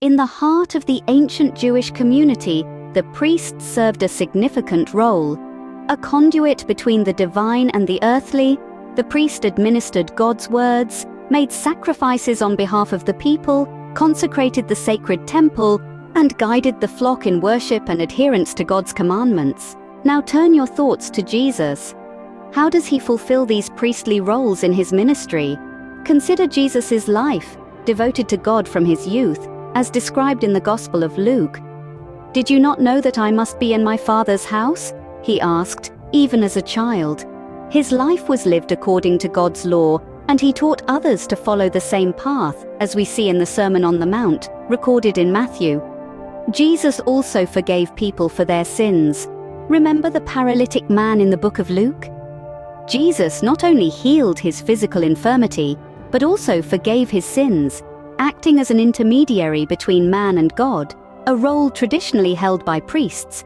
In the heart of the ancient Jewish community, the priests served a significant role. A conduit between the divine and the earthly, the priest administered God's words, made sacrifices on behalf of the people, consecrated the sacred temple, and guided the flock in worship and adherence to God's commandments. Now turn your thoughts to Jesus. How does he fulfill these priestly roles in his ministry? Consider Jesus' life, devoted to God from his youth, as described in the Gospel of Luke. "Did you not know that I must be in my Father's house?" he asked, even as a child. His life was lived according to God's law, and he taught others to follow the same path, as we see in the Sermon on the Mount, recorded in Matthew. Jesus also forgave people for their sins. Remember the paralytic man in the book of Luke? Jesus not only healed his physical infirmity, but also forgave his sins, acting as an intermediary between man and God, a role traditionally held by priests.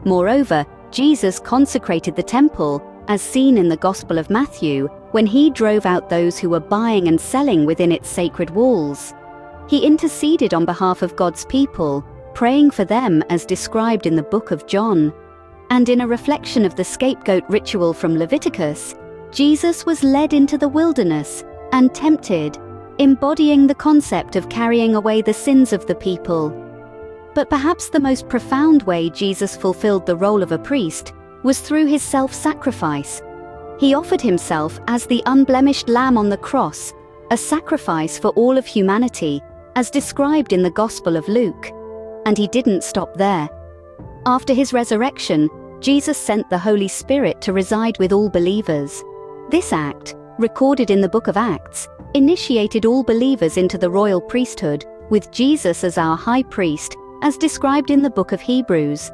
Moreover, Jesus consecrated the temple, as seen in the Gospel of Matthew, when he drove out those who were buying and selling within its sacred walls. He interceded on behalf of God's people, praying for them as described in the book of John. And in a reflection of the scapegoat ritual from Leviticus, Jesus was led into the wilderness and tempted, embodying the concept of carrying away the sins of the people. But perhaps the most profound way Jesus fulfilled the role of a priest was through his self-sacrifice. He offered himself as the unblemished lamb on the cross, a sacrifice for all of humanity, as described in the Gospel of Luke. And he didn't stop there. After his resurrection, Jesus sent the Holy Spirit to reside with all believers. This act, recorded in the book of Acts, initiated all believers into the royal priesthood, with Jesus as our high priest, as described in the book of Hebrews.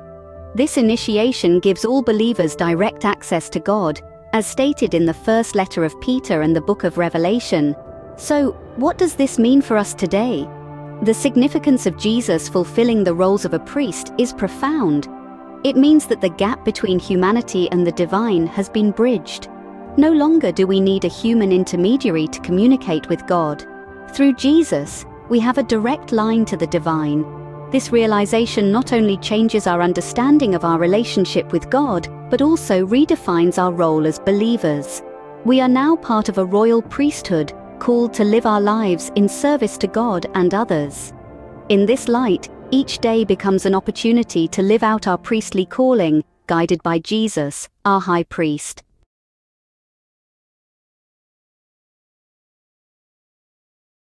This initiation gives all believers direct access to God, as stated in the first letter of Peter and the book of Revelation. So, what does this mean for us today? The significance of Jesus fulfilling the roles of a priest is profound. It means that the gap between humanity and the divine has been bridged. No longer do we need a human intermediary to communicate with God. Through Jesus, we have a direct line to the divine. This realization not only changes our understanding of our relationship with God, but also redefines our role as believers. We are now part of a royal priesthood, called to live our lives in service to God and others. In this light, each day becomes an opportunity to live out our priestly calling, guided by Jesus, our high priest.